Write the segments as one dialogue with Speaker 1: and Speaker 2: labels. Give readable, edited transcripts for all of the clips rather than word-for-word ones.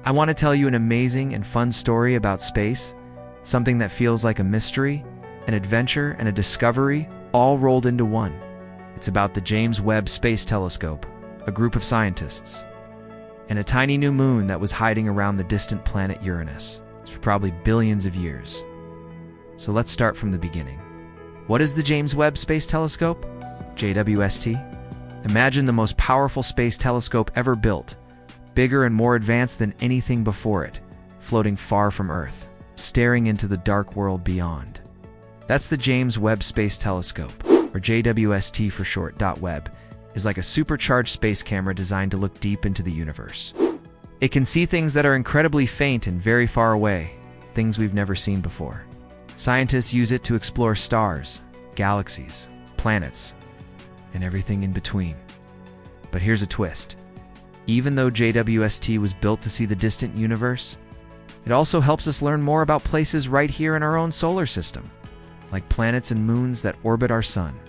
Speaker 1: I want to tell you an amazing and fun story about space, something that feels like a mystery, an adventure, and a discovery all rolled into one. It's about the James Webb Space Telescope, a group of scientists, and a tiny new moon that was hiding around the distant planet Uranus for probably billions of years. So let's start from the beginning. What is the James Webb Space Telescope? JWST? Imagine the most powerful space telescope ever built, bigger and more advanced than anything before it, floating far from Earth, staring into the dark world beyond. That's the James Webb Space Telescope, or JWST for short. Webb is like a supercharged space camera designed to look deep into the universe. It can see things that are incredibly faint and very far away, things we've never seen before. Scientists use it to explore stars, galaxies, planets, and everything in between. But here's a twist. Even though JWST was built to see the distant universe, it also helps us learn more about places right here in our own solar system, like planets and moons that orbit our sun.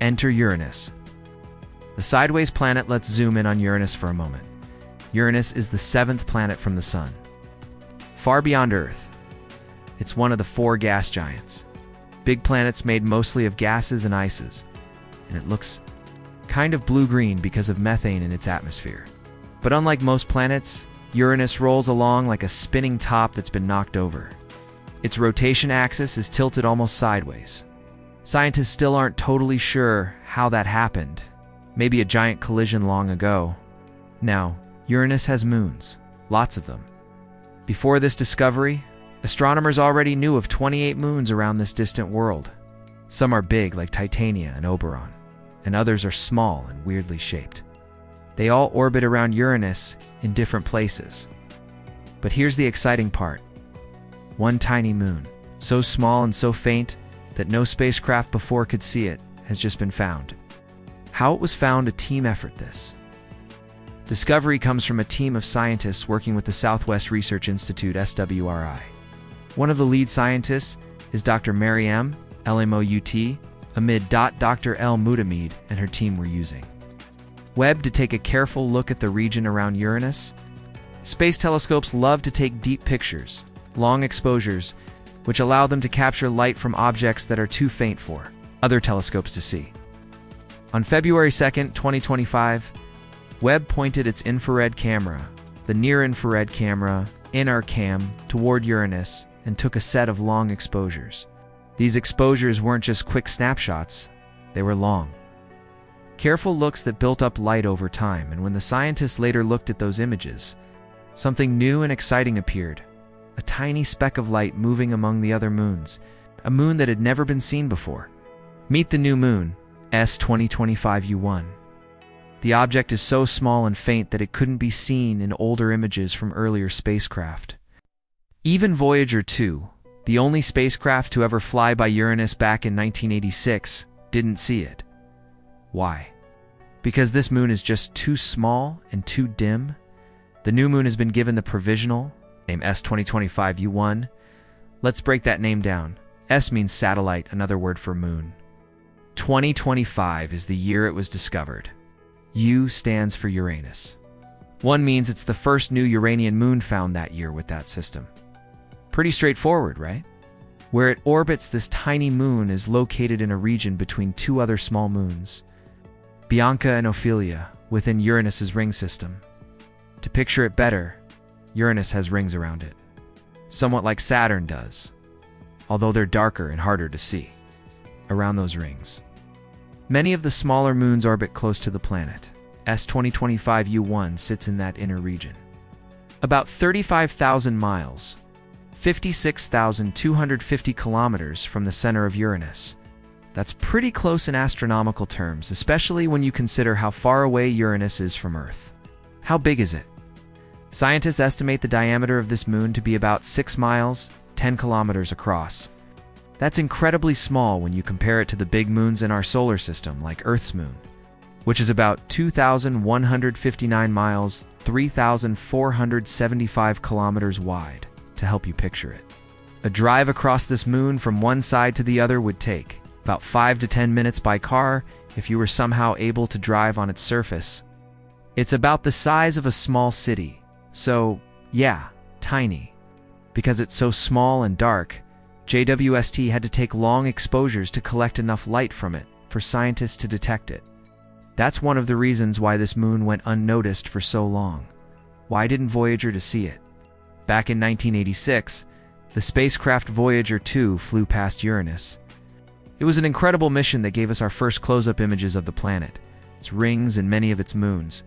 Speaker 1: Enter Uranus. The sideways planet. Let's zoom in on Uranus for a moment. Uranus is the seventh planet from the sun, far beyond Earth. It's one of the four gas giants, big planets made mostly of gases and ices, and it looks kind of blue-green because of methane in its atmosphere. But unlike most planets, Uranus rolls along like a spinning top that's been knocked over. Its rotation axis is tilted almost sideways. Scientists still aren't totally sure how that happened. Maybe a giant collision long ago. Now, Uranus has moons, lots of them. Before this discovery, astronomers already knew of 28 moons around this distant world. Some are big, like Titania and Oberon, and others are small and weirdly shaped. They all orbit around Uranus in different places. But here's the exciting part. One tiny moon, so small and so faint that no spacecraft before could see it, has just been found. How it was found, a team effort. This discovery comes from a team of scientists working with the Southwest Research Institute, SWRI. One of the lead scientists is Dr. Mary M. Lmout, amid Dr. L. Mutamid and her team were using Webb to take a careful look at the region around Uranus. Space telescopes love to take deep pictures, long exposures, which allow them to capture light from objects that are too faint for other telescopes to see. On February 2, 2025, Webb pointed its infrared camera, the near-infrared camera, NIRCam, toward Uranus and took a set of long exposures. These exposures weren't just quick snapshots, they were long, careful looks that built up light over time. And when the scientists later looked at those images, something new and exciting appeared. A tiny speck of light moving among the other moons, a moon that had never been seen before. Meet the new moon, S2025U1. The object is so small and faint that it couldn't be seen in older images from earlier spacecraft. Even Voyager 2, the only spacecraft to ever fly by Uranus back in 1986, didn't see it. Why? Because this moon is just too small and too dim. The new moon has been given the provisional name S2025U1. Let's break that name down. S means satellite, another word for moon. 2025 is the year it was discovered. U stands for Uranus. 1 means it's the first new Uranian moon found that year with that system. Pretty straightforward, right? Where it orbits, this tiny moon is located in a region between two other small moons, Bianca and Ophelia, within Uranus's ring system. To picture it better, Uranus has rings around it, somewhat like Saturn does, although they're darker and harder to see around those rings. Many of the smaller moons orbit close to the planet. S2025U1 sits in that inner region. About 35,000 miles, 56,250 kilometers from the center of Uranus. That's pretty close in astronomical terms, especially when you consider how far away Uranus is from Earth. How big is it? Scientists estimate the diameter of this moon to be about 6 miles, 10 kilometers across. That's incredibly small when you compare it to the big moons in our solar system, like Earth's moon, which is about 2,159 miles, 3,475 kilometers wide, to help you picture it. A drive across this moon from one side to the other would take about 5 to 10 minutes by car if you were somehow able to drive on its surface. It's about the size of a small city, so Yeah, tiny. Because it's so small and dark, JWST had to take long exposures to collect enough light from it for scientists to detect it. That's one of the reasons why this moon went unnoticed for so long. Why didn't Voyager to see it? Back in 1986, the spacecraft Voyager 2 flew past Uranus. It was an incredible mission that gave us our first close-up images of the planet, its rings and many of its moons.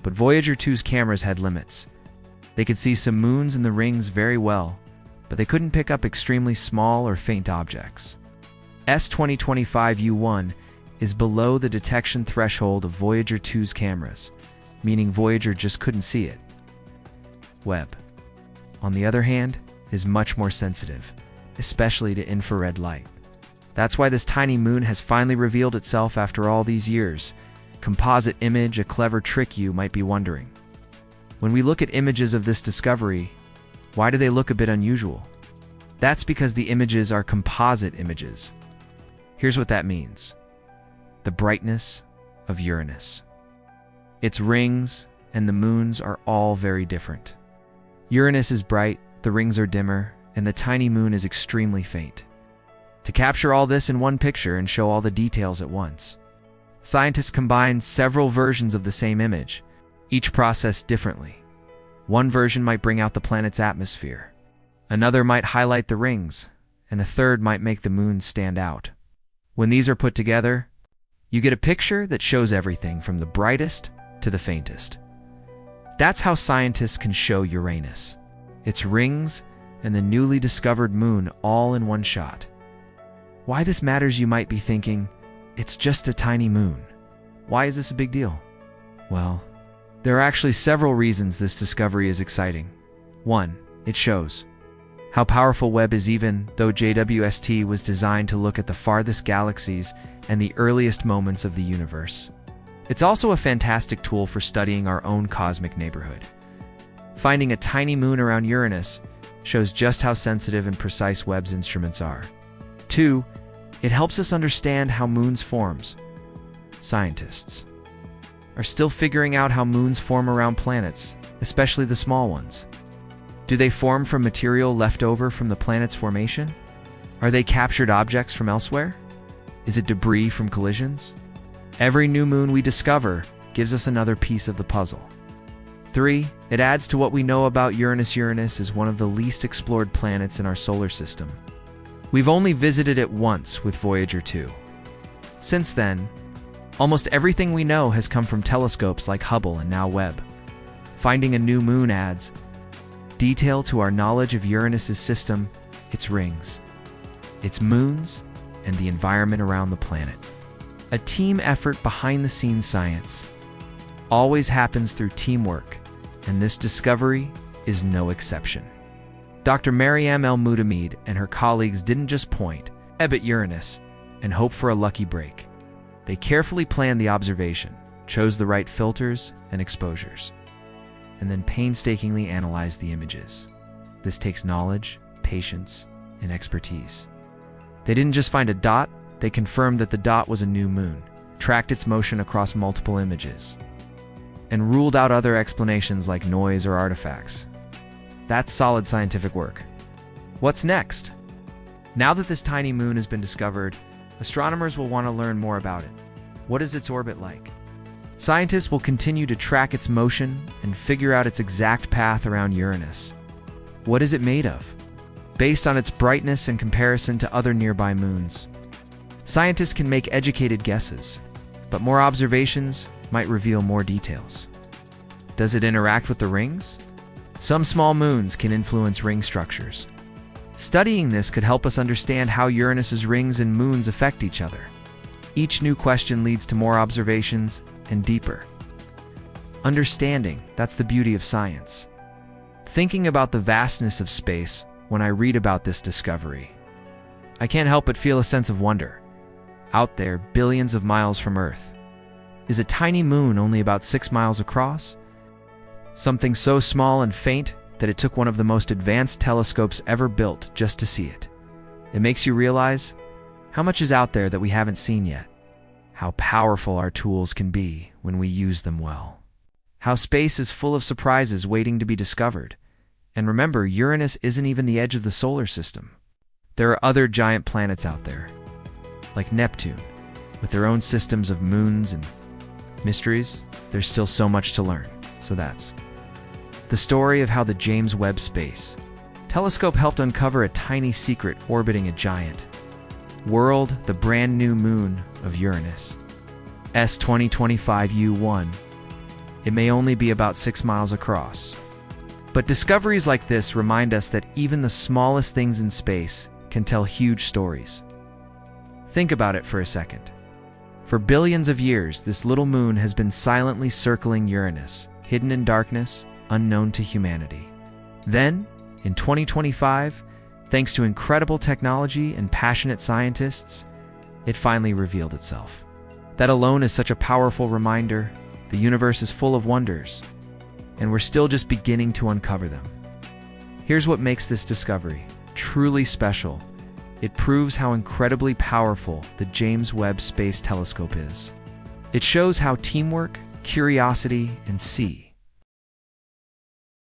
Speaker 1: But Voyager 2's cameras had limits. They could see some moons and the rings very well, but they couldn't pick up extremely small or faint objects. S2025U1 is below the detection threshold of Voyager 2's cameras, meaning Voyager just couldn't see it. Webb, on the other hand, is much more sensitive, especially to infrared light. That's why this tiny moon has finally revealed itself after all these years. Composite image, a clever trick, you might be wondering. When we look at images of this discovery, why do they look a bit unusual? That's because the images are composite images. Here's what that means. The brightness of Uranus. Its rings and the moons are all very different. Uranus is bright, the rings are dimmer, and the tiny moon is extremely faint. To capture all this in one picture and show all the details at once, scientists combined several versions of the same image, each processed differently. One version might bring out the planet's atmosphere, another might highlight the rings, and a third might make the moon stand out. When these are put together, you get a picture that shows everything from the brightest to the faintest. That's how scientists can show Uranus, its rings, and the newly discovered moon all in one shot. Why this matters, you might be thinking. It's just a tiny moon. Why is this a big deal? Well, there are actually several reasons this discovery is exciting. 1. It shows how powerful Webb is. Even though JWST was designed to look at the farthest galaxies and the earliest moments of the universe, it's also a fantastic tool for studying our own cosmic neighborhood. Finding a tiny moon around Uranus shows just how sensitive and precise Webb's instruments are. 2. It helps us understand how moons forms. Scientists are still figuring out how moons form around planets, especially the small ones. Do they form from material left over from the planet's formation? Are they captured objects from elsewhere? Is it debris from collisions? Every new moon we discover gives us another piece of the puzzle. 3. It adds to what we know about Uranus. Uranus is one of the least explored planets in our solar system. We've only visited it once with Voyager 2. Since then, almost everything we know has come from telescopes like Hubble and now Webb. Finding a new moon adds detail to our knowledge of Uranus's system, its rings, its moons, and the environment around the planet. A team effort. Behind-the-scenes science always happens through teamwork, and this discovery is no exception. Dr. Maryam El-Mutamid and her colleagues didn't just point at Uranus and hope for a lucky break. They carefully planned the observation, chose the right filters and exposures, and then painstakingly analyzed the images. This takes knowledge, patience, and expertise. They didn't just find a dot, they confirmed that the dot was a new moon, tracked its motion across multiple images, and ruled out other explanations like noise or artifacts. That's solid scientific work. What's next? Now that this tiny moon has been discovered, astronomers will want to learn more about it. What is its orbit like? Scientists will continue to track its motion and figure out its exact path around Uranus. What is it made of? Based on its brightness in comparison to other nearby moons, scientists can make educated guesses, but more observations might reveal more details. Does it interact with the rings? Some small moons can influence ring structures. Studying this could help us understand how Uranus's rings and moons affect each other. Each new question leads to more observations and deeper understanding. That's the beauty of science. Thinking about the vastness of space when I read about this discovery, I can't help but feel a sense of wonder. Out there, billions of miles from Earth, is a tiny moon only about 6 miles across? Something so small and faint that it took one of the most advanced telescopes ever built just to see it. It makes you realize how much is out there that we haven't seen yet. How powerful our tools can be when we use them well. How space is full of surprises waiting to be discovered. And remember, Uranus isn't even the edge of the solar system. There are other giant planets out there, like Neptune, with their own systems of moons and mysteries. There's still so much to learn. So that's the story of how the James Webb Space Telescope helped uncover a tiny secret orbiting a giant world, the brand new moon of Uranus. S2025 U1. It may only be about 6 miles across. But discoveries like this remind us that even the smallest things in space can tell huge stories. Think about it for a second. For billions of years, this little moon has been silently circling Uranus, hidden in darkness, unknown to humanity. Then, in 2025, thanks to incredible technology and passionate scientists, it finally revealed itself. That alone is such a powerful reminder. The universe is full of wonders, and we're still just beginning to uncover them. Here's what makes this discovery truly special. It proves how incredibly powerful the James Webb Space Telescope is. It shows how teamwork, curiosity, and